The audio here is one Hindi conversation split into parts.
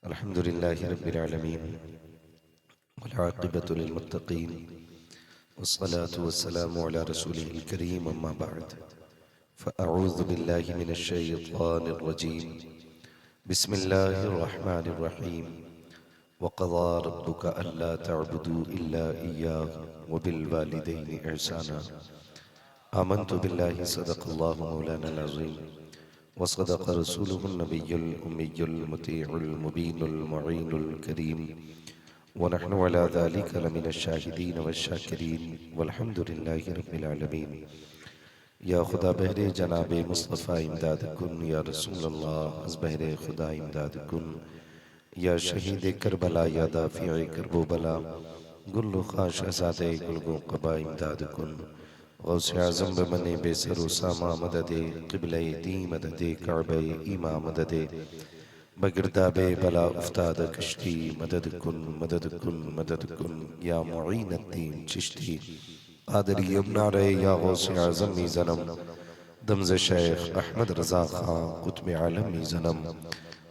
अल्हम्दुलिल्लाहि रब्बिल आलमीन वल आक़िबतु लिल मुत्तक़ीन वस्सलातु वस्सलामु अला रसूलिहिल करीम अम्मा बअद फ़अऊज़ु बिल्लाहि मिनश शैतानिर रजीम बिस्मिल्लाहिर रहमानिर रहीम वक़ज़ा रब्बुका अल्ला तअबुदू इल्ला इय्याहु व बिल वालिदैनि इहसाना आमन्तु बिल्लाहि सदक़ल्लाहु मौलानाल अज़ीम वसदक़ रसूलुहुन नबियुल उम्मियुल मुतीउल मुबीनुल मुईनुल करीम वनहनु अला ज़ालिका लमिनश शाहिदीन वश्शाकिरीन वल्हम्दुलिल्लाहि रब्बिल आलमीन। या खुदा बहरे जनाबे मुस्तफ़ा इमदाद कुन, या रसूल अल्लाह अज़ बहरे खुदा इमदाद कुन, या शहीद करबला या दाफ़िए करबो बला गुल्लु ख़ाश शहज़ादे गुलगो क़बा इमदाद कुन। गौसे आज़म बमने बेसर उसामा मददे क़िबले दी मददे काबे ईमा मददे बगिरदाबे बला उफ्ताद कश्ती मदद कुन मदद कुन मदद कुन। या मुईन अद्दीन चिश्ती क़ादरी यमुना रे, या गौसे आज़म मी ज़नम दमज़ शेख अहमद रज़ा ख़ां क़ुत्ब आलम मी ज़नम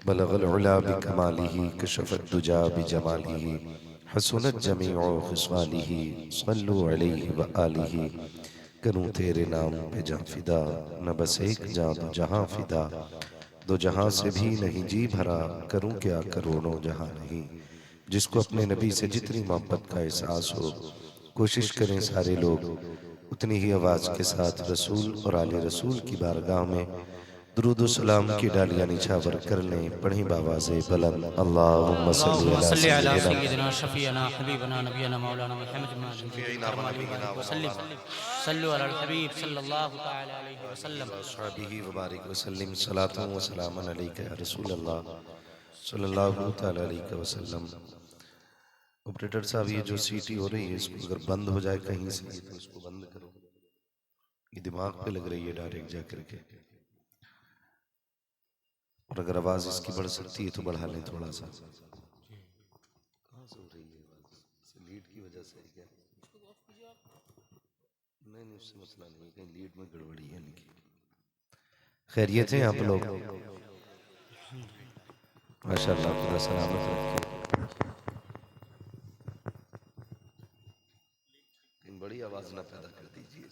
बलग़ल उला बिकमालिही कशफ़त दुजा बिजमालिही हसनत जमीउ ख़िस्वालिही सल्लु अलैहि व आलिही। करूं तेरे नाम पे जां फिदा, न बस एक जां दो जहां फिदा, दो जहां से भी नहीं जी भरा, करूं क्या करोड़ों जहां नहीं। जिसको अपने नबी से जितनी मोहब्बत का एहसास हो, कोशिश करें सारे लोग उतनी ही आवाज़ के साथ रसूल और आले रसूल की बारगाह में दुरूद व सलाम की डालियां निछावर कर लें। पढ़ें बावाज़े बुलंद अल्लाहुम्मा सल्लि अल्लाहुम्मा अला सल्लि अला सय्यिदिना सय्यिदिना शफ़ीअना हबीबना नबियना मौलाना मुहम्मद शफीना व नबीना व वसल्लम सल्लु अलल हबीब सल्लल्लाहु तआला अलैहि वसल्लम। अस्हाबिही व बारिक वसल्लिम सलातun व सलामन अलैका या रसूल अल्लाह सल्लल्लाहु तआला अलैहि वसल्लम। ऑपरेटर साहब, ये जो सीटी हो रही है इसको अगर बंद हो जाए कहीं से तो इसको बंद करो। ये दिमाग पे लग रही है डायरेक्ट जा करके, और अगर आवाज इसकी बढ़ सकती है तो बढ़ा लें थोड़ा सा। कहाँ से हो रही है आवाज? लीड की वजह से है क्या? नहीं नहीं, उससे मसला नहीं, कहीं लीड में गड़बड़ी है इनकी। खैरियत है आप लोग? माशाअल्लाह, खुदा सलामत रखे। इन बड़ी आवाज ना पैदा कर दीजिए।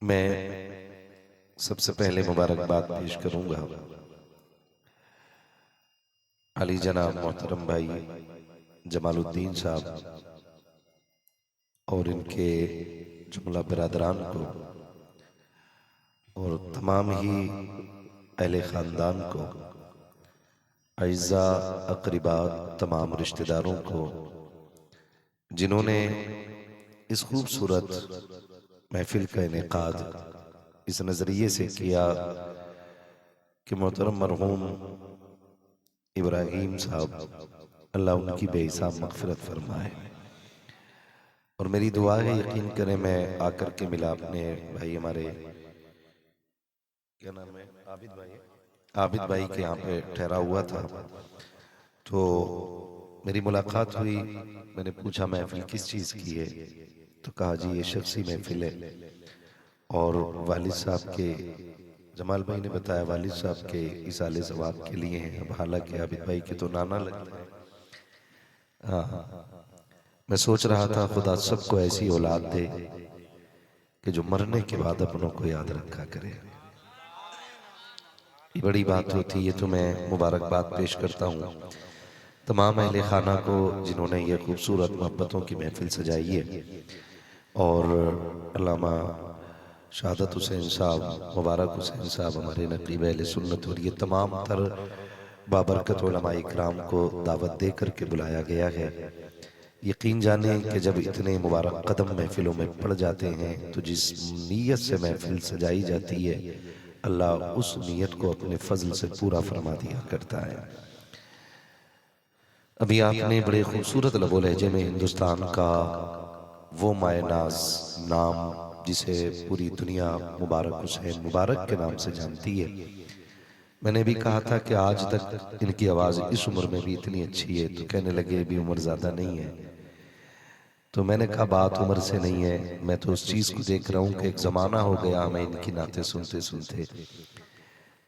मैं सबसे पहले मुबारकबाद पेश करूंगा अली जनाब मोहतरम भाई जमालुद्दीन साहब और इनके जुमला बिरादरान को और तमाम ही अहले ख़ानदान को, अइज़ा अक़रिबात, तमाम रिश्तेदारों को जिन्होंने इस खूबसूरत महफिल का इनेकाद इस नज़रिए से किया कि मोहतरम मरहूम इब्राहीम साहब अल्लाह उनकी बेहिसाब मग़फ़िरत फरमाए। और मेरी दुआ है, यकीन करें, मैं आकर के मिला अपने भाई, हमारे क्या नाम है, आबिद भाई, आबिद भाई के यहाँ पे ठहरा हुआ था, तो मेरी मुलाकात हुई। मैंने पूछा महफिल किस चीज़ की है, तो कहा जी ये शख्सी महफिल है। और वालिद साहब के, जमाल भाई ने बताया वालिद साहब के इसाले सवाब के लिए हैं। अब हालांकि आबिद भाई के तो नाना लगता है। हाँ, मैं सोच रहा था खुदा सबको ऐसी औलाद दे कि जो मरने के बाद अपनों को याद रखा करे। ये बड़ी बात होती है। तो मैं मुबारकबाद पेश करता हूँ तमाम अहले खाना को जिन्होंने ये खूबसूरत मोहब्बतों की महफिल सजाई है। और अल्लामा शहादत हुसैन साहब, मुबारक हुसैन साहब, हमारे नकीब अहले सुन्नत, और ये तमाम तर बाबरकत उलमा इकराम को दावत दे करके बुलाया गया है। यकीन जाने कि जब इतने मुबारक कदम महफिलों में पड़ जाते हैं तो जिस नीयत से महफिल सजाई जाती है, अल्लाह उस नीयत को अपने फजल से पूरा फरमा दिया करता है। अभी आपने बड़े खूबसूरत लबो लहजे में हिंदुस्तान का वो मायनाज नाम जिसे पूरी दुनिया मुबारक हुसैन मुबारक के नाम से जानती है, मैंने भी कहा था कि आज तक इनकी आवाज़ इस उम्र में भी इतनी अच्छी है। तो कहने लगे अभी उम्र ज़्यादा नहीं है। तो मैंने कहा बात उम्र से नहीं है, मैं तो उस चीज़ को देख रहा हूँ कि एक ज़माना हो गया हमें इनकी नाते सुनते सुनते।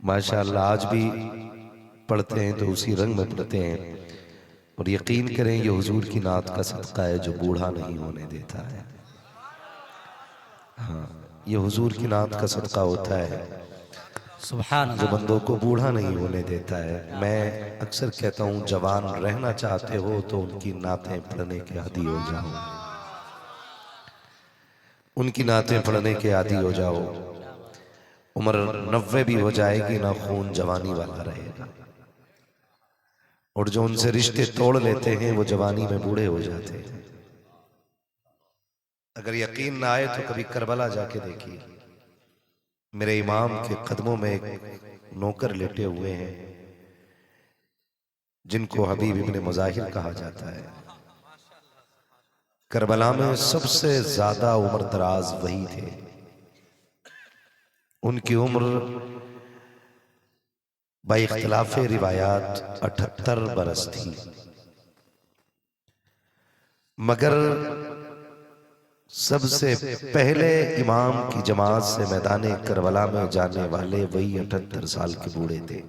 माशाअल्लाह आज भी पढ़ते हैं तो उसी रंग में पढ़ते हैं। और यकीन करें ये हुजूर की नात का सदका है जो बूढ़ा नहीं होने देता है। हाँ, ये हुजूर की नात का सदका होता है सुभान जो अल्लाह। बंदों को बूढ़ा नहीं होने देता है। मैं अक्सर कहता हूँ जवान रहना चाहते हो तो उनकी नातें पढ़ने के आदी हो जाओ, उनकी नातें पढ़ने के आदी हो जाओ। उम्र 90 भी हो जाएगी ना खून जवानी वाला रहेगा। और जो उनसे रिश्ते तोड़ लेते हैं वो जवानी में बूढ़े हो जाते हैं। अगर यकीन ना आए तो कभी करबला जाके देखिए, मेरे इमाम के कदमों में एक नौकर लेटे हुए हैं जिनको हबीब इब्ने मुजाहिर कहा जाता है। करबला में सबसे ज्यादा उम्र दराज वही थे। उनकी उम्र बाइख्तिलाफ़े रिवायात 78 बरस थी, मगर सबसे पहले इमाम की जमात से मैदान करबला में जाने वाले वही 78 साल के बूढ़े थे।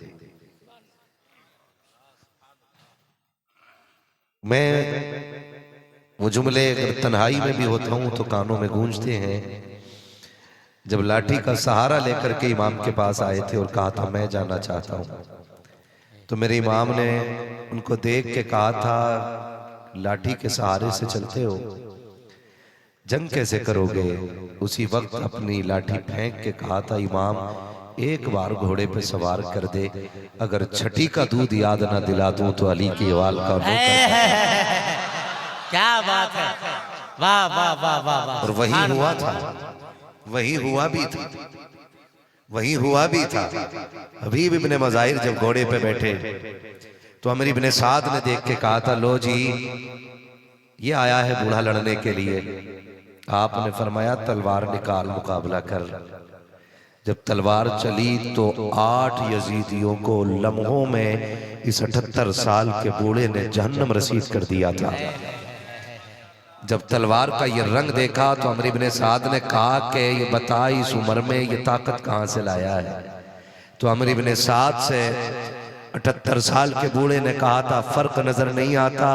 मैं वो जुमले अगर तन्हाई में भी होता हूं तो कानों में गूंजते हैं। जब लाठी का सहारा लेकर के इमाम के पास आए थे और कहा था मैं जाना चाहता हूं, तो मेरे इमाम ने उनको देख के कहा था लाठी के सहारे से चलते हो, जंग कैसे करोगे? उसी वक्त अपनी लाठी फेंक के कहा था इमाम एक बार घोड़े पे सवार कर दे, अगर छठी का दूध याद ना दिला दूं तो अली की वाल का क्या बात है, वाह वाह वाह वाह वाह। और वही हुआ था, वही हुआ भी था, वही हुआ भी था। हबीब इब्ने मुजाहिर जब घोड़े पे बैठे तो अमर इब्ने साद ने देख के कहा था लो जी ये आया है बूढ़ा लड़ने के लिए। आपने फरमाया तलवार निकाल मुकाबला कर। जब तलवार चली तो 8 यजीदियों को लम्हों में इस 78 साल के बूढ़े ने जहन्नम रसीद कर दिया था। जब तलवार का ये रंग देखा तो अमर इब्ने साद ने कहा कि ये बता इस उम्र में ये ताकत कहां से लाया है? तो अमर इब्ने साद से 78 साल के बूढ़े ने कहा था फर्क नजर नहीं आता,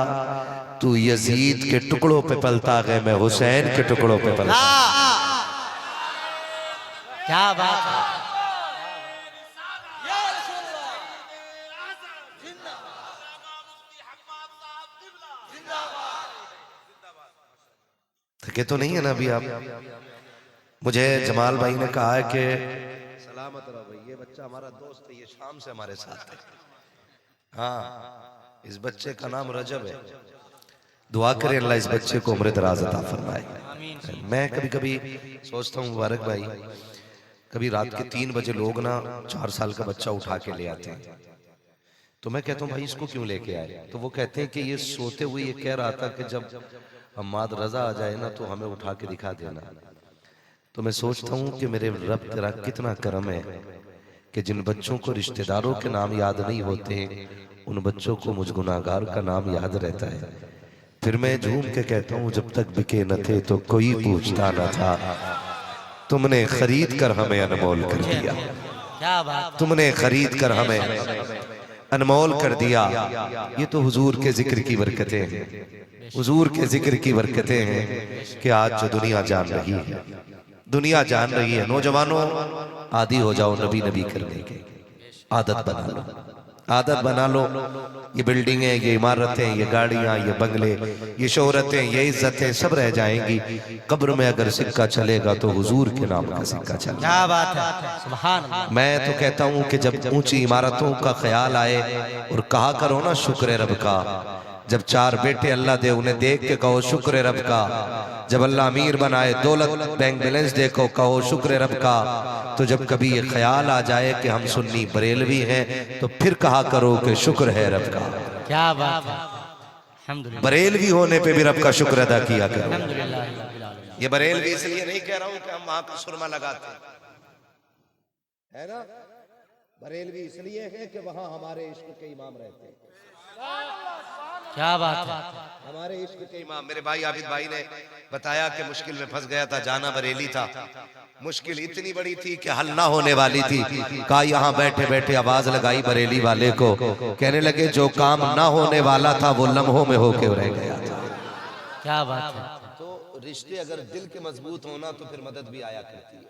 तू यजीद के टुकड़ों पे पलता है, मैं हुसैन के टुकड़ों पे पलता। क्या बात है। थके तो नहीं है ना अभी आप? मुझे जमाल भाई ने कहा है कि सलामत रहो भाई, ये बच्चा हमारा दोस्त है, ये शाम से हमारे साथ है। हाँ, इस बच्चे का नाम रजब है। दुआ करें अल्लाह इस बच्चे को उम्र दराज अता फरमाए। मैं कभी कभी सोचता हूँ मुबारक भाई, कभी रात के 3 बजे लोग ना 4 साल का बच्चा उठा के ले आते हैं, तो मैं कहता हूँ भाई इसको क्यों लेके आए? तो वो कहते हैं कि ये सोते हुए ये कह रहा था कि जब अम्माद रजा आ जाए ना तो हमें उठा के दिखा देना। तो मैं सोचता हूँ कि मेरे रब तेरा कितना करम है कि जिन बच्चों को रिश्तेदारों के नाम याद नहीं होते उन बच्चों को मुझ गुनाहगार का नाम याद रहता है। फिर मैं झूम के कहता हूँ जब तक बिके न थे तो कोई पूछता न था, तुमने खरीद कर हमें अनमोल कर दिया, क्या बात। तुमने खरीद कर हमें अनमोल कर दिया। ये तो हुजूर के जिक्र की बरकतें हैं, हुजूर के जिक्र की बरकतें हैं कि आज जो दुनिया जान रही है, दुनिया जान रही है। नौजवानों आदी हो जाओ नबी नबी करने के, आदत बना लो, आदत बना लो। ये बिल्डिंगें, ये इमारतें, ये गाड़ियां, ये बंगले, ये शोहरतें, ये इज्जतें सब रह जाएंगी। कब्र में अगर सिक्का चलेगा तो हुजूर के नाम का सिक्का चलेगा। क्या बात है, सुभान अल्लाह। मैं तो कहता हूं कि जब ऊंची इमारतों का ख्याल आए और कहा करो ना शुक्र रब का, जब 4 बेटे अल्लाह दे उन्हें देख के कहो शुक्र रब का। जब अल्लाह अमीर बनाए दौलत बैंक बैलेंस देखो कहो शुक्र रब का। तो जब कभी ये ख्याल आ जाए कि हम सुन्नी बरेलवी हैं तो फिर कहा करो कि शुक्र है रब का। क्या बात है, अल्हम्दुलिल्लाह। बरेलवी होने पे भी रब का शुक्र अदा किया करो। अल्हम्दुलिल्लाह रब्बिल आलमीन। ये बरेलवी इसलिए नहीं कह रहा हूं कि हम वहां का सुरमा लगाते है ना, बरेलवी इसलिए है कि वहां हमारे इश्क के इमाम रहते हैं। क्या बात है। हमारे इश्क के इमाम मेरे भाई आबिद भाई ने बताया कि मुश्किल में फंस गया था, जाना बरेली था, मुश्किल इतनी बड़ी थी कि हल ना होने वाली थी। कहा यहाँ बैठे बैठे आवाज लगाई बरेली वाले को, कहने लगे जो काम ना होने वाला था वो लम्हों में होके रह गया था। क्या बात है। तो रिश्ते अगर दिल के मजबूत होना तो फिर मदद भी आया करती है,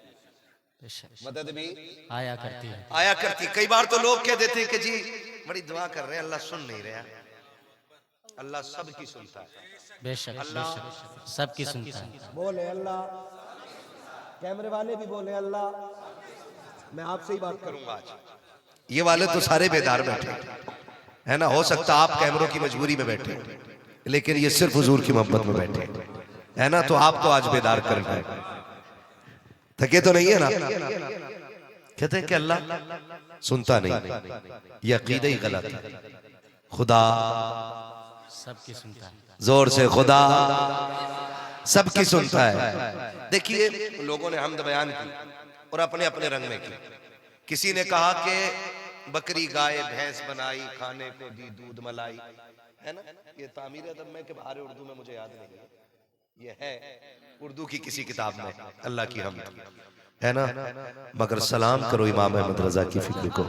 मदद भी आया करती है, आया करती। कई बार तो लोग कह देते हैं कि जी बड़ी दुआ कर रहे हैं, अल्लाह सुन नहीं रहा। अल्लाह सबकी सुनता है, बेशक बेशक सबकी सुनता है। बोले अल्लाह, कैमरे वाले भी बोले अल्लाह। मैं आपसे ही बात करूंगा आज। ये वाले तो सारे बेदार बैठे है ना, हो सकता आप कैमरों की मजबूरी में बैठे, लेकिन ये सिर्फ हुजूर की मोहब्बत में बैठे है ना, तो आपको आज बेदार करना है। थके तो नहीं है ना? कहते हैं कि अल्लाह सुनता नहीं, ये अकीदा ही गलत है। खुदा सबकी सुनता है, जोर से खुदा सबकी सुनता है। देखिए लोगों ने हमद बयान की और अपने अपने रंग में की। किसी ने कहा कि बकरी गाय भैंस बनाई, खाने को दी दूध मलाई, है ना। ये तामीर अदब में कि बाहर उर्दू में मुझे याद नहीं है, ये है उर्दू की किसी किताब में, अल्लाह की हमद है ना। मगर सलाम करो इमाम अहमद रजा की फिक्र को,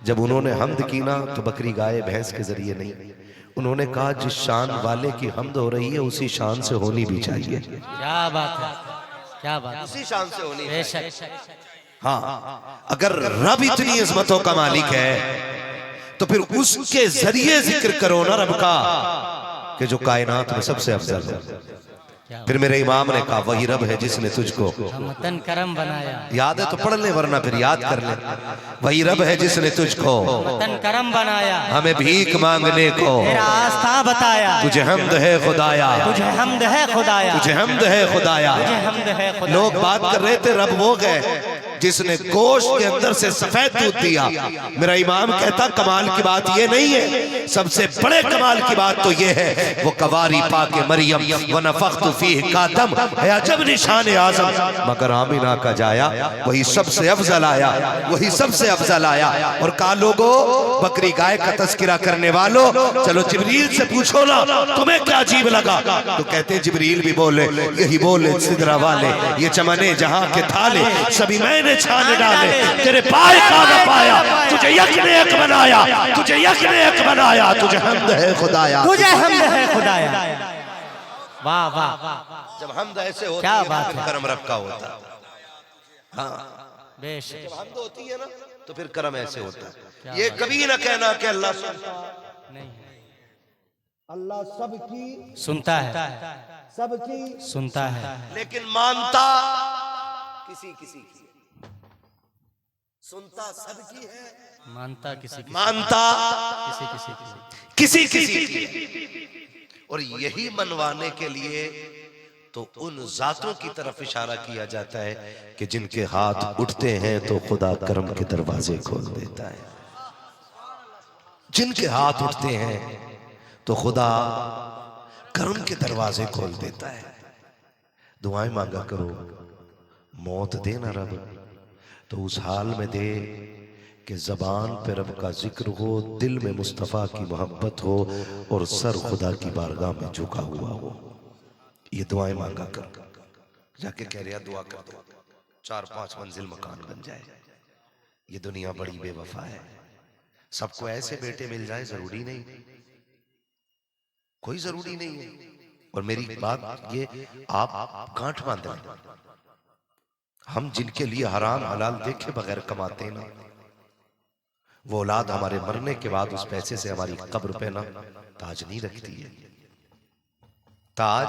जब उन्होंने हमद की ना तो बकरी गाय भैंस के जरिए नहीं, उन्होंने कहा जिस शान वाले की हमद हो रही है उसी शान से होनी भी चाहिए। क्या बात है, क्या बात है, उसी शान से होनी बेशक। हाँ, अगर रब इतनी इज्जतों का मालिक है तो फिर उसके जरिए जिक्र करो ना रब का कि जो कायनात में सबसे अफजल है। फिर मेरे इमाम ने कहा वही रब है जिसने तुझको वतन करम बनाया। याद है तो पढ़ ले, वरना फिर याद कर ले। वही रब है जिसने तुझको वतन करम बनाया, हमें भीख मांगने को तेरा आस्था बताया। तुझे हमद है खुदाया, तुझे हमद है खुदाया, तुझे हमद है खुदाया। तुझे हमद है खुदाया। लोग बात कर रहे थे रब वो गए जिसने गोश्त के अंदर से सफेद दूध दिया। मेरा इमाम कहता कमाल की बात ये नहीं है, सबसे बड़े कमाल की बात तो ये है वो कवारी पाके मरियम व नफख्तु फीह का दम है अजब निशान आजम, मगर आमिना का जाया वही सबसे अफजल आया, वही सबसे अफजल आया। और कहा लोगों बकरी गाय का तस्करा करने वालों, चलो जिब्रील से पूछो ना तुम्हें क्या अजीब लगा। तो कहते जिब्रील भी बोले यही बोले सिदरा वाले, ये चमने जहां के थाले सभी मैंने छाने डाले, तेरे पाए का न पाया, तुझे यक ने एक बनाया, तुझे यक ने एक बनाया, तुझे हमद है खुदाया, तुझे हमद है खुदाया। वाह वाह, जब हमद ऐसे होती क्या है बात फिर है। करम रखा होता है। हाँ, बेशक जब हमद होती है ना तो फिर करम ऐसे होता है। ये कभी ना कहना कि अल्लाह नहीं, अल्लाह सबकी सुनता है, सबकी सुनता है, लेकिन मानता किसी किसी की, सुनता सबकी है, मानता किसी की, मानता किसी किसी की। किसी किसी की। और यही मनवाने के लिए तो उन जातों की तरफ इशारा किया जाता है कि जिनके हाथ उठते हैं तो खुदा करम के दरवाजे खोल देता है। जिनके हाथ उठते हैं तो खुदा करम के दरवाजे खोल देता है। दुआएं मांगा करो, मौत दे ना रब तो उस हाल में दे कि जबान पे रब का जिक्र हो, दिल में मुस्तफ़ा की मोहब्बत हो और सर खुदा की बारगाह में झुका हुआ हो। ये दुआएं मांगा कर, जाके कह रहा दुआ कर दो 4-5 मंजिल मकान बन जाए। ये दुनिया बड़ी बेवफा है, सबको ऐसे बेटे मिल जाए जरूरी नहीं, कोई जरूरी नहीं है। और मेरी बात ये आप गांठ बांध लें, हम जिनके लिए हराम हलाल देखे बगैर कमाते हैं ना, वो औलाद हमारे मरने के बाद उस पैसे से हमारी कब्र पे ना ताज नहीं रखती है, ताज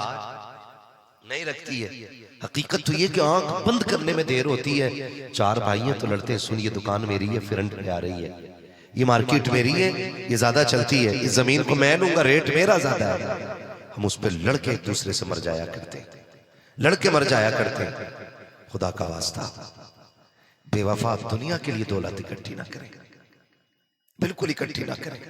नहीं रखती है। हकीकत तो ये कि आंख बंद करने में देर होती है। 4 भाई हैं तो लड़ते हैं, सुन ये दुकान मेरी है, फ्रंट पे आ रही है, ये मार्केट मेरी है, ये ज्यादा चलती है, इस जमीन को मैं लूंगा, रेट मेरा ज्यादा है। हम उस पर लड़के एक दूसरे से मर जाया करते, लड़के मर जाया करते। खुदा का वास्ता बेवफा दुनिया के लिए दौलत इकट्ठी ना करें, बिल्कुल इकट्ठी ना करें।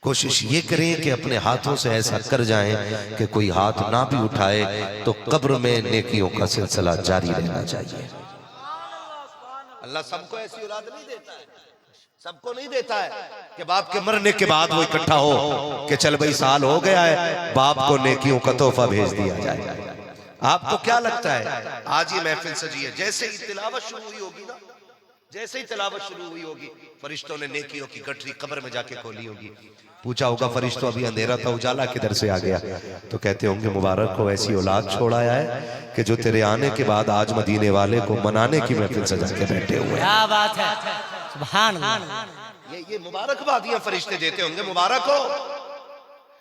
कोशिश ये करें कि अपने हाथों से ऐसा कर जाएं कि कोई हाथ ना भी उठाए तो कब्र में नेकियों का सिलसिला जारी रहना चाहिए। अल्लाह सबको ऐसी औलाद नहीं देता है, सबको नहीं देता है कि बाप के मरने के बाद वो इकट्ठा हो कि चल भाई साल हो गया है, बाप को नेकियों का तोहफा भेज दिया जाए। आपको क्या लगता है आज ये महफिल सजी है, जैसे ही तिलावत शुरू हुई होगी ना, जैसे ही तिलावत शुरू हुई होगी, फरिश्तों ने नेकियों की गठरी कब्र में जाके खोली होगी। पूछा होगा फरिश्तों अभी अंधेरा था, उजाला किधर से आ गया? तो कहते होंगे मुबारक हो, ऐसी औलाद छोड़ आया है कि जो तेरे आने के बाद आज मदीने वाले को मनाने की महफिल सजा के बैठे हुए। क्या बात है, सुभान अल्लाह। ये मुबारकबादियां फरिश्ते देते होंगे, मुबारक हो,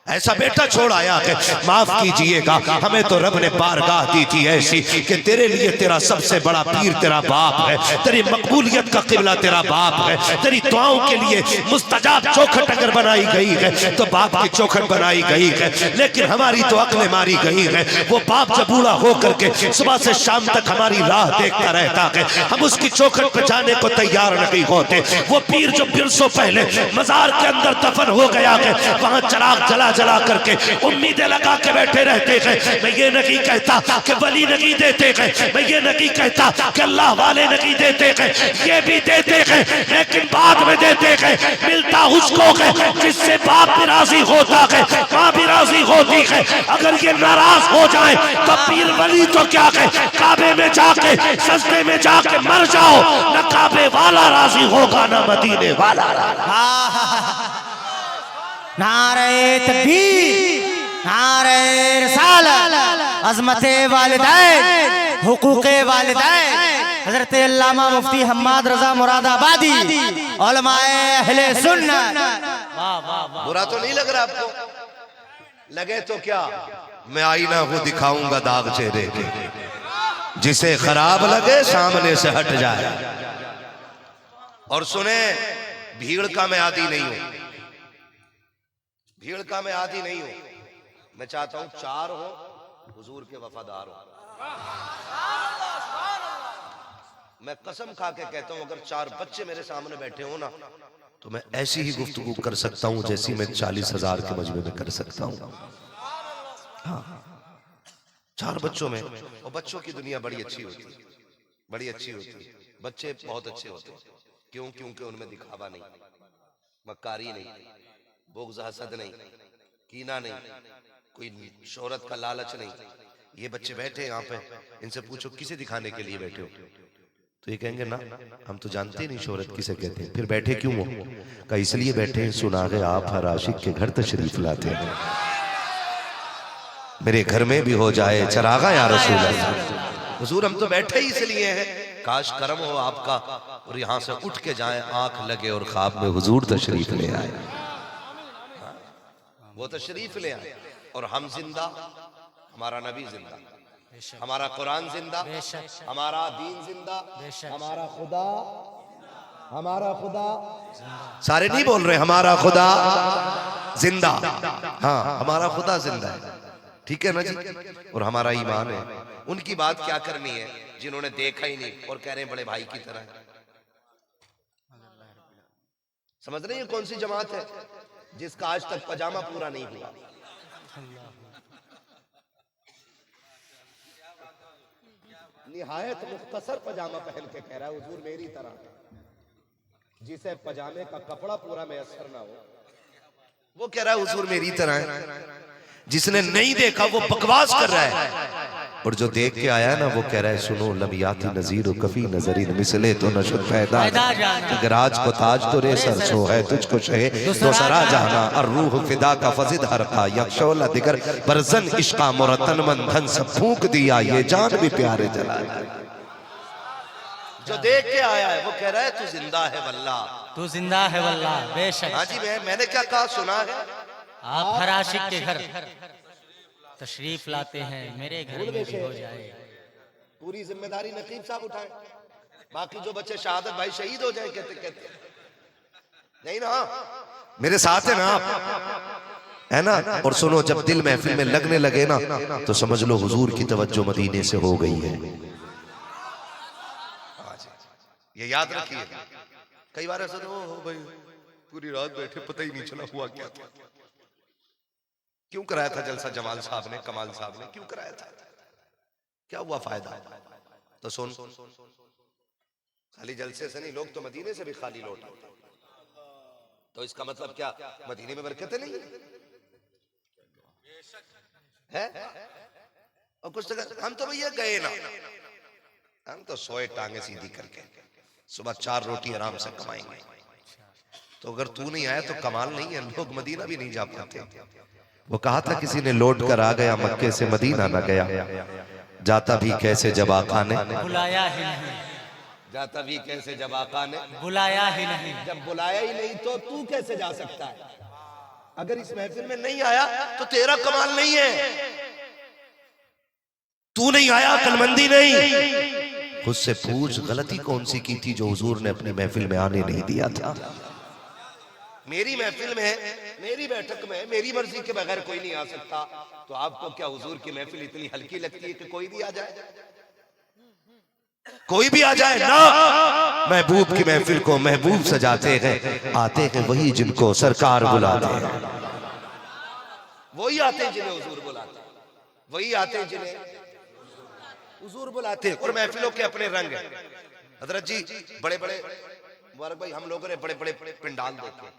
ऐसा बेटा छोड़ आया है, माफ कीजिएगा हमें तो रब ने बारगाह दी थी ऐसी कि तेरे लिए तेरा सबसे बड़ा पीर तेरा बाप है, तेरी मकबूलियत का किबला तेरा बाप है, तेरी दुआओं के लिए मुस्तजाब चौखट अगर बनाई गई है तो बाप की चौखट बनाई गई है। लेकिन हमारी तो अक्लें मारी गई है। वो बाप जब बूढ़ा होकर के सुबह से शाम तक हमारी राह देखता रहता है, हम उसकी चौखट पर जाने को तैयार नहीं होते। वो पीर जो बरसों पहले मजार के अंदर दफन हो गया है, वहां चिराग जला जला करके उम्मीदें लगा के बैठे रहते हैं। मैं ये नहीं कहता कि वली नहीं देते हैं, मैं ये नहीं कहता कि अल्लाह वाले नहीं देते हैं, ये भी देते हैं, लेकिन बाद में देते हैं। मिलता उसको है जिससे बाप भी राजी होता है, माँ भी राजी होती है। अगर ये नाराज हो जाए तो पीर वली तो क्या है, काबे में जाके सजदे में जाके मर जाओ, न काबे वाला राजी होगा न मदीने वाला। नारे तकबीर, नारे रिसालत, अज़मते वालिदैन, हुकूके वालिदैन। हज़रत अल्लामा मुफ्ती हम्माद रज़ा मुरादाबादी, उलमाए अहले सुन्नत। बुरा तो नहीं लग रहा आपको? लगे तो क्या, मैं आईना हूं दिखाऊंगा दाग चेहरे के, जिसे खराब लगे सामने से हट जाए। और सुने, भीड़ का मैं आदी नहीं हूं, भीड़ का मैं आदी नहीं हूं। मैं चाहता हूं चार हो हुजूर के वफादार हो। मैं कसम खा के कहता हूं, अगर चार बच्चे मेरे सामने बैठे हो ना, तो मैं ऐसी ही गुफ्तगू कर सकता हूं जैसी मैं 40,000 के मजमे में कर सकता हूं। हाँ, चार बच्चों में, और बच्चों की दुनिया बड़ी अच्छी होती है, बड़ी अच्छी होती है। बच्चे बहुत अच्छे होते हैं। क्यों? क्योंकि उनमें दिखावा नहीं, मक्कारी नहीं, बुग़्ज़ हसद नहीं, कीना नहीं, कोई शोहरत का लालच नहीं। ये बच्चे बैठे यहाँ पे, इनसे पूछो किसे दिखाने के लिए बैठे हो, तो ये कहेंगे ना हम तो जानते नहीं शोहरत किसे कहते हैं। फिर बैठे क्यों हो? का इसलिए बैठे हैं सुनागे आप हर आशिक के घर तशरीफ लाते हैं, मेरे घर में भी हो जाए चरागा या रसूल अल्लाह। हुजूर हम तो बैठे ही इसलिए हैं, काश करम हो आपका और यहाँ से उठ के जाएं, आंख लगे और ख्वाब में हुजूर तशरीफ ले आए। वो तशरीफ ले आए और हम जिंदा, हमारा नबी जिंदा, हमारा कुरान जिंदा, हमारा दीन जिंदा, हमारा खुदा सारे नहीं बोल रहे हमारा खुदा जिंदा। हाँ, हमारा खुदा जिंदा है, ठीक है ना जी। और हमारा ईमान है। उनकी बात क्या करनी है जिन्होंने देखा ही नहीं और कह रहे हैं बड़े भाई की तरह। समझ रहे हैं कौन सी जमात है जिसका आज तक पजामा पूरा नहीं हुआ। निहायत मुख्तसर पजामा पहन के कह रहा है हुजूर मेरी तरह, जिसे पजामे का कपड़ा पूरा मैसर ना हो वो कह रहा है हुजूर मेरी तरह है। जिसने नहीं देखा वो बकवास कर रहा है, और जो देख के आया ना वो कह रहा है सुनो लमियाती नजीर कफी नजरी मिसले तो नशुद पैदा, अगर आज को ताज तो रे सरसो है तुझको शहे तो सरा जाना और रूह फिदा का फजिद हरका यक्षोला दिगर बरजन इश्का मुरतन मंथन सब फूंक दिया ये जान भी प्यारे जला। जो देख के आया है वो कह रहा है तू जिंदा है वल्लाह, तू जिंदा है वल्लाह। बेशक। हाँ जी, मैंने क्या कहा सुना है? आप हर आशिक के घर तशरीफ लाते हैं, मेरे घर में भी हो जाए। पूरी जिम्मेदारी नकीब साहब उठाए, बाकी जो बच्चे शहादत भाई शहीद हो जाए कहते कहते नहीं ना, मेरे साथ है ना आप, है ना। और सुनो, जब दिल महफिल में लगने लगे ना तो समझ लो हुजूर की तवज्जो मदीने से हो गई है। ये याद रखिए। कई बार ऐसा तो हो भाई पूरी रात बैठे पता ही नहीं चला हुआ क्या। क्यों कराया था जलसा जमाल साहब ने, कमाल साहब ने क्यों कराया था? क्या हुआ फायदा? तो सुन, खाली जलसे से नहीं, लोग तो मदीने से भी खाली लौट आते। तो इसका मतलब क्या मदीने में बरकतें नहीं है? और कुछ जगह हम तो भैया गए ना, हम तो सोए टांगे सीधी करके, सुबह 4 रोटी आराम से कमाएंगे। तो अगर तू नहीं आया तो कमाल नहीं है, लोग मदीना भी नहीं जा पाते। वो कहा था किसी ने, लौट कर आ गया मक्के से मदीना न गया, जाता भी कैसे जब आका ने बुलाया ही नहीं, जाता भी कैसे जब आका ने बुलाया ही नहीं। जब बुलाया ही नहीं तो तू कैसे जा सकता है? अगर इस महफिल में नहीं आया तो तेरा कमाल नहीं है, तू नहीं आया, अक्लमंदी नहीं। खुद से पूछ गलती कौन सी की थी जो हुजूर ने अपनी महफिल में आने नहीं दिया था? मेरी महफिल में, मेरी बैठक में मेरी मर्जी के बगैर कोई नहीं आ सकता, तो आपको क्या हुजूर की महफिल इतनी हल्की लगती है कि कोई भी आ जाए? कोई भी आ जाए ना, महबूब की महफिल को महबूब सजाते हैं, आते हैं वही जिनको सरकार बुलाते हैं, वही आते हैं जिन्हें हुजूर बुलाते हैं, वही आते हैं जिन्हें हुजूर बुलाते हैं। और महफिलों के अपने रंग हैं। हजरत जी बड़े बड़े मुबारक भाई, हम लोगों ने बड़े बड़े पंडाल देखे,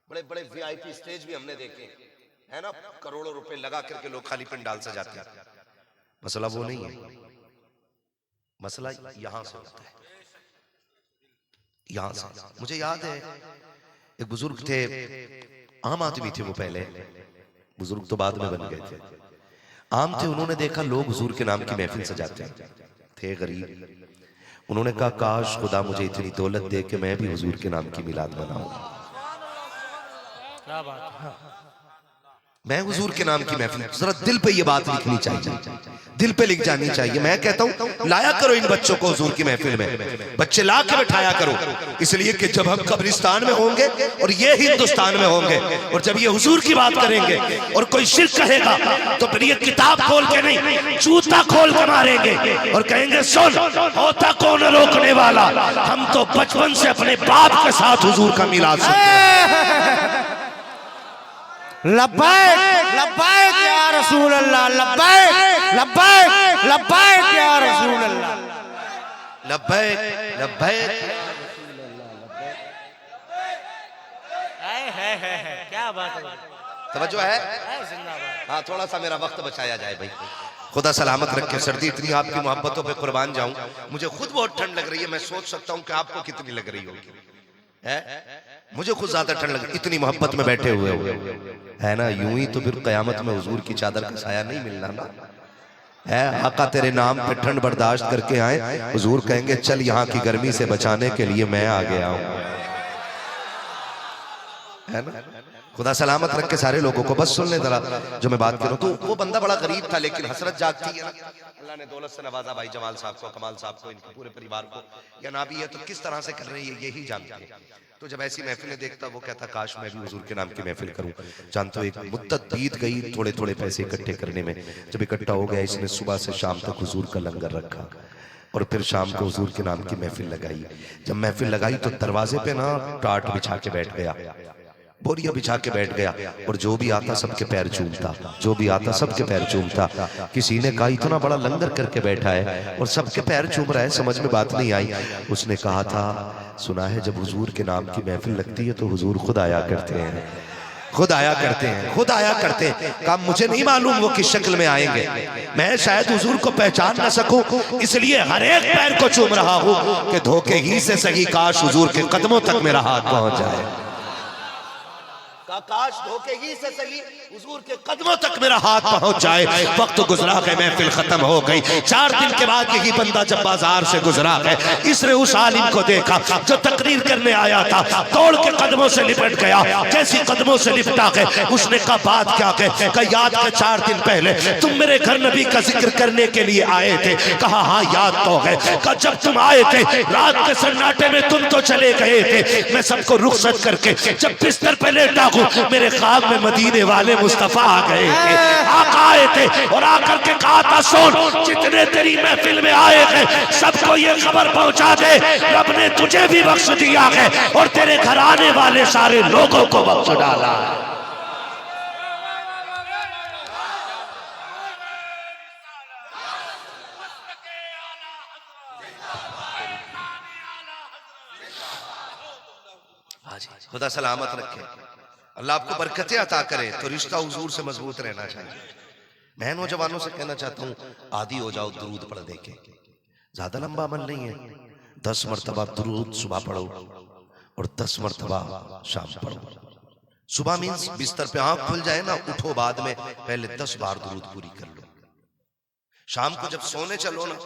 बड़े बड़े VIP स्टेज भी हमने देखे है ना, करोड़ों रुपए लगा करके लोग खाली पंडाल सजाते हैं। मसला वो नहीं है, मसला यहां से होता है, यहां से। मुझे याद है एक बुजुर्ग थे, आम आदमी थे वो, पहले बुजुर्ग तो बाद में बन गए थे, आम थे। उन्होंने देखा लोग हुजूर के नाम की महफिल सजाते हैं, थे गरीब। उन्होंने कहा काश खुदा मुझे इतनी दौलत दे कि मैं भी हुजूर के नाम की मिलाद मनाऊं, क्या बात है। मैं हुजूर के नाम की महफिल। जरा दिल पे ये बात लिखनी चाहिए, दिल पे लिख जानी चाहिए। मैं कहता हूं लाया करो इन बच्चों को हुजूर की महफिल में, बच्चे ला के बैठाया करो, इसलिए कि जब हम कब्रिस्तान में होंगे और ये हिंदुस्तान में होंगे, और जब ये हुजूर की बात करेंगे और कोई शिर्क कहेगा तो फिर ये किताब खोल के नहीं, जूता खोल के मारेंगे और कहेंगे सुन, होता कौन रोकने वाला, हम तो बचपन से अपने बाप के साथ हुजूर का मिलाद सुनते हैं। लब्बैक लब्बैक या रसूल अल्लाह, लब्बैक लब्बैक लब्बैक या रसूल अल्लाह, लब्बैक लब्बैक। है क्या बात है, तवज्जो है? जिंदाबाद। हाँ, थोड़ा सा मेरा वक्त बचाया जाए भाई, खुदा सलामत रखे। सर्दी इतनी, आपकी मोहब्बतों पे कुर्बान जाऊं, मुझे खुद बहुत ठंड लग रही है। मैं सोच सकता हूं कि आपको कितनी लग रही होगी, है? मुझे खुद ज्यादा ठंड लग रही, इतनी मोहब्बत में बैठे हुए है ना। यूं ही तो फिर कयामत में हुजूर की चादर का साया नहीं मिलना ना, है? आका तेरे नाम पे ठंड बर्दाश्त करके आए, हुजूर कहेंगे चल यहाँ की गर्मी से बचाने के लिए मैं आ गया हूं, है ना। खुदा सलामत रख के सारे लोगों को। बस सुन ले जरा जो मैं बात करूं, तो वो बंदा बड़ा गरीब था, लेकिन हसरत जागती है ना। अल्लाह ने दौलत से नवाजा भाई जमाल साहब को, कमाल साहब को, इनके पूरे परिवार को। या ना भी है तो किस तरह से कर रहे हैं यही जानते हैं। तो जब ऐसी महफिलें देखता, वो कहता काश मैं भी हुजूर के नाम की महफिल करूं। जानते हो एक मुद्दत बीत गई थोड़े थोड़े पैसे इकट्ठे करने में। जब इकट्ठा हो गया, इसने सुबह से शाम तक हुजूर का लंगर रखा और फिर शाम को हुजूर के नाम की महफिल लगाई। जब महफिल लगाई तो दरवाजे पे ना टाट बिछा के बैठ गया, बोरिया बिछा के बैठ गया, और जो भी आता सबके पैर चूमता, जो भी आता सबके पैर चूमता। किसी ने कहा इतना बड़ा लंगर करके बैठा है और सबके पैर चूम रहा है, समझ में बात नहीं आई। उसने कहा था सुना है जब हुजूर के नाम की महफिल लगती है तो हुजूर खुद आया करते हैं, खुद आया करते हैं, खुद आया करते हैं। कहा मुझे नहीं मालूम वो किस शक्ल में आएंगे, मैं शायद हुजूर को पहचान ना सकूं, इसलिए हर एक पैर को चूम रहा हूं कि धोखे ही से सही काश हुजूर के कदमों तक मेरा हाथ पहुंच जाए। काश धोखे ही से सही हुजूर के कदमों तक मेरा हाथ पहुंच जाए। वक्त गुजरा गया, महफिल खत्म हो गई। 4 दिन के बाद यही बंदा जब बाजार से गुजरा है, इसने उस आलिम को देखा जो तकरीर करने आया था, दौड़ के कदमों से लिपट गया। जैसी कदमों से लिपटा गए, उसने कहा बात क्या कहे? कहा याद है 4 दिन पहले तुम मेरे घर नबी का जिक्र करने के लिए आए थे। कहा हाँ याद तो है। कहा जब तुम आए थे रात के सन्नाटे में तुम तो चले गए थे, मैं सबको रुखसत करके जब बिस्तर पे लेटा हूं, मेरे ख्वाब में मदीने वाले मुस्तफा आ गए थे, आका आए थे और आकर के कहा था सुन जितने तेरी महफिल में आए हैं सबको ये खबर पहुंचा दे, रब ने तुझे भी बख्श दिया है और तेरे घर आने वाले सारे लोगों को बख्श डाला। खुदा सलामत रखे, अल्लाह आपको बरकतें अता करे। तो रिश्ता हुजूर से मजबूत रहना चाहिए। मैं नौजवानों से कहना चाहता हूँ, आदी हो जाओ दुरूद पढ़ने के। ज्यादा लंबा अमल नहीं है, 10 मरतबा दुरूद सुबह पढ़ो और 10 मरतबा शाम पढ़ो। सुबह मीन्स बिस्तर पे आंख खुल जाए ना, उठो बाद में पहले 10 बार दुरूद पूरी कर लो। शाम को जब सोने चलो ना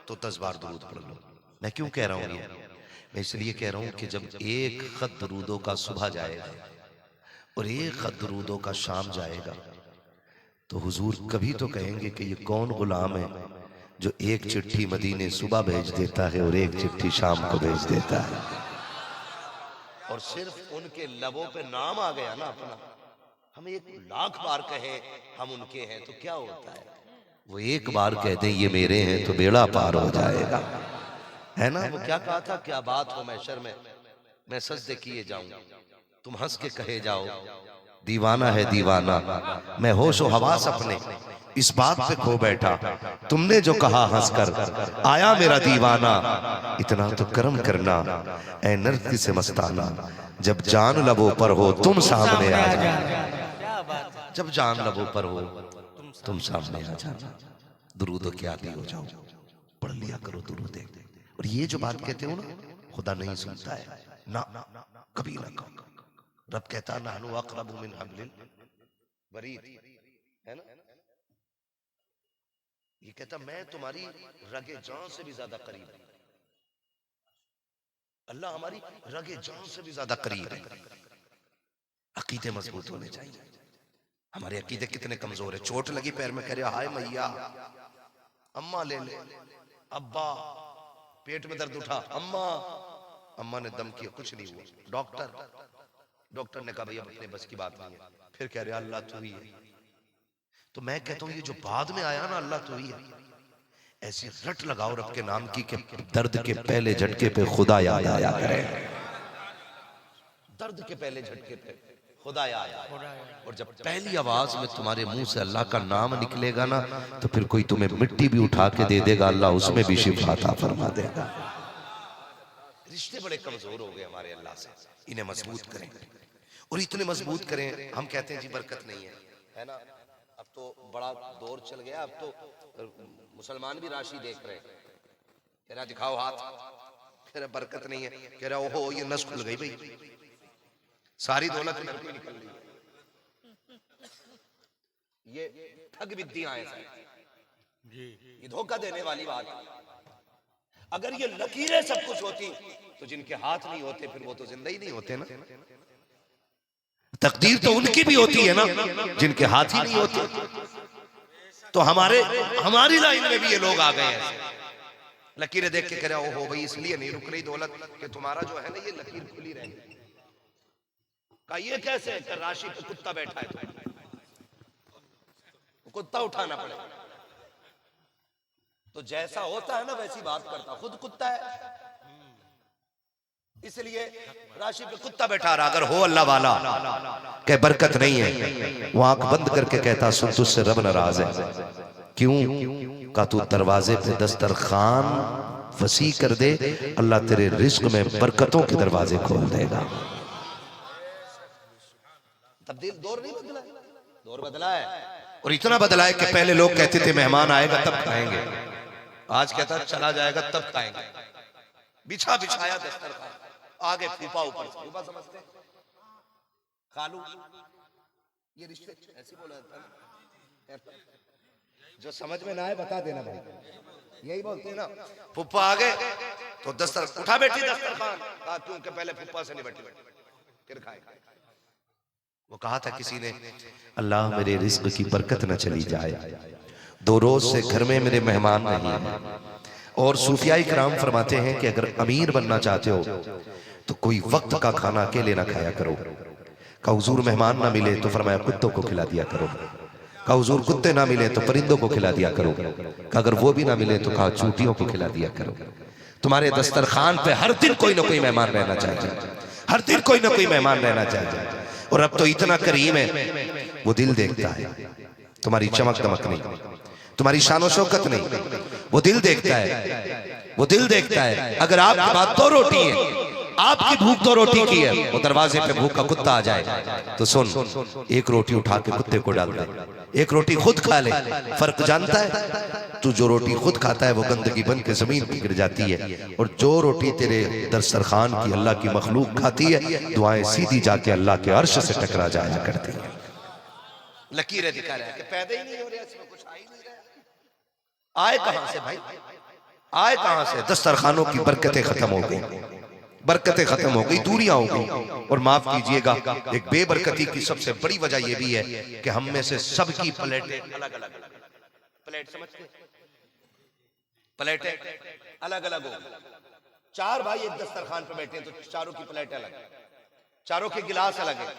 तो 10 बार दुरूद पढ़ लो। मैं क्यों कह रहा हूँ ये? मैं इसलिए कह रहा हूँ कि जब एक खत दुरूदों का सुबह जाएगा और एक खत दुरूदों का शाम जाएगा, तो हुजूर कभी तो कहेंगे कि ये कौन गुलाम है जो एक चिट्ठी मदीने सुबह भेज देता है और एक चिट्ठी शाम को भेज देता है। और सिर्फ उनके लबों पे नाम आ गया ना अपना, हम 1,00,000 बार कहें हम उनके हैं तो क्या होता है? वो एक बार कह दें ये मेरे हैं तो बेड़ा पार हो जाएगा, है ना? वो क्या कहा था, क्या बात हो महशर में मैं सजदे किए जाऊं, तुम हंस के कहे जाओ दीवाना है दीवाना। मैं होशो हवास अपने इस बात पे खो बैठा, तुमने जो कहा हंसकर आया मेरा दीवाना। इतना तो कर्म करना ऐ नर्क से मस्ताना, जब जान लबों पर हो तुम सामने आ जाना। जब जान लबों पर हो तुम सामने आ जाना। दुरूद के आदी हो जाओ, पढ़ लिया करो दुरूद। और ये जो बात कहते हो ना, खुदा नहीं सुनता है ना, कभी ना कहो। रब कहता नहनु अक़रबु मिन हब्लिल वरीद, है ना? ये कहता मैं तुम्हारी रगे जान से भी ज्यादा करीब हूं। अल्लाह हमारी रगे जान से भी ज्यादा करीब है। अकीदे मजबूत होने चाहिए। हमारे अकीदे कितने कमजोर है। चोट लगी पैर में, कह रहे हाय मैया, अम्मा ले ले, अब्बा पेट में दर्द उठा, अम्मा, अम्मा ने दम किया, कुछ नहीं हुआ। डॉक्टर ने कहा भाई अब अपने बस की बात नहीं है। फिर कह रहे अल्लाह तू ही है। तो मैं कहता हूं ये जो बाद में आया ना, अल्लाह तू ही है, ऐसी रट लगाओ रब के नाम की कि दर्द के पहले झटके पे खुदा याद आया करे। दर्द के पहले झटके पे खुदा याद आया। और जब पहली आवाज में तुम्हारे मुंह से अल्लाह का नाम निकलेगा ना, तो फिर कोई तुम्हें मिट्टी भी उठा के दे देगा, अल्लाह उसमें भी शिफा अता फरमा देगा। रिश्ते बड़े कमजोर हो गए हमारे अल्लाह से, इन्हें मजबूत करें। और इतने मजबूत करें, हम कहते हैं जी बरकत नहीं है ना? अब तो बड़ा दौर चल गया, अब तो मुसलमान भी राशि देख रहे हैं, कह रहा दिखाओ हाथ, कह रहा बरकत नहीं है, कह रहा ओहो ये नस खुल गई भाई, सारी दौलत इधर को निकल गई। ये ठग विद्या है, ये धोखा देने वाली बात। अगर ये लकीरें सब कुछ होती तो जिनके हाथ नहीं होते फिर वो तो जिंदा ही नहीं होते ना। तकदीर तो उनकी भी होती है ना जिनके हाथ ही नहीं होते। तो हमारी लाइन में भी ये लोग आ गए हैं, लकीरें देख के कह रहे हो भाई इसलिए नहीं रुक रही दौलत कि तुम्हारा जो है ना ये लकीर खुली रहेगी। कहा ये कैसे? राशि पे कुत्ता बैठा है, कुत्ता उठाना पड़ेगा। तो जैसा होता है ना वैसी बात करता, खुद कुत्ता है इसलिए राशि पे कुत्ता बैठा रहा। अगर हो अल्लाह वाला कह बरकत नहीं है, वो आंख बंद करके कहता सुन तुझसे रब नाराज है। क्यों? का तू दरवाजे पे दस्तरखान वसी कर दे, अल्लाह तेरे रिज्क में बरकतों के दरवाजे खोल देगा। तब्दील दौर नहीं बदला, दौर बदला है। और इतना बदला है कि पहले लोग कहते थे मेहमान आएगा तब खाएंगे, आज कहता चला जाएगा तब खाएंगे। बिछा बिछाया दस्तरखान, आगे फूफा ऊपर, फूफा समझते खालू, ये रिश्ते ऐसे बोला जाता है। जो समझ में ना आए बता देना भाई, यही बोलते हैं ना। फूफा आ गए तो दस्तर उठा बैठी दस्तरखान, क्योंकि पहले फूफा से नहीं बैठी फिर खाए। वो कहा था किसी ने अल्लाह मेरे रिज्क की बरकत न चली जाए, 2 रोज से घर में मेरे मेहमान नहीं है। और सूफियाई कराम फरमाते हैं कि अगर अमीर बनना चाहते हो तो कोई वक्त का खाना अकेले ना खाया करो। का हुजूर मेहमान ना मिले तो फरमाया कुत्तों को खिला दिया करो। का हुजूर कुत्ते ना मिले तो परिंदों को खिला दिया करो। का अगर वो भी ना मिले तो कहा चूटियों को खिला दिया करो। तुम्हारे दस्तरखान पे हर दिन कोई ना कोई मेहमान रहना चाहिए, हर दिन कोई ना कोई मेहमान रहना चाहिए। और अब तो इतना करीम है, वो दिल देखता है, तुम्हारी चमक दमक नहीं, तुम्हारी शान शौकत नहीं, वो दिल देखता है, वो दिल देखता है। अगर आपके पास 2 रोटी है, आपकी भूख तो रोटी की है, वो दरवाजे पे भूखा कुत्ता आ जाए तो सुन, एक रोटी उठा के कुत्ते को डाल दे, एक रोटी खुद खा ले। फर्क जानता है? तू जो रोटी खुद खाता है वो गंदगी बन के जमीन पे गिर जाती है, और जो रोटी तेरे दस्तरखान की अल्लाह की मखलूक खाती है, दुआएं सीधी जाके अल्लाह के अर्श से टकरा जाया करती है। लकीरें दिखा रहा है कि पैदा ही नहीं हो रहा, इसमें कुछ आ ही नहीं रहा। आए कहां से भाई, आए कहां से? दस्तरखानों की बरकतें खत्म हो गई, बरकतें खत्म हो गई, दूरियां हो गई। और माफ कीजिएगा, एक बेबरकती की सबसे बड़ी वजह यह भी है कि हम में से सबकी प्लेटें अलग अलग, प्लेट समझते, प्लेटें अलग अलग हो। चार भाई एक दस्तरखान पे बैठे हैं तो चारों की प्लेटें अलग, चारों के गिलास अलग है,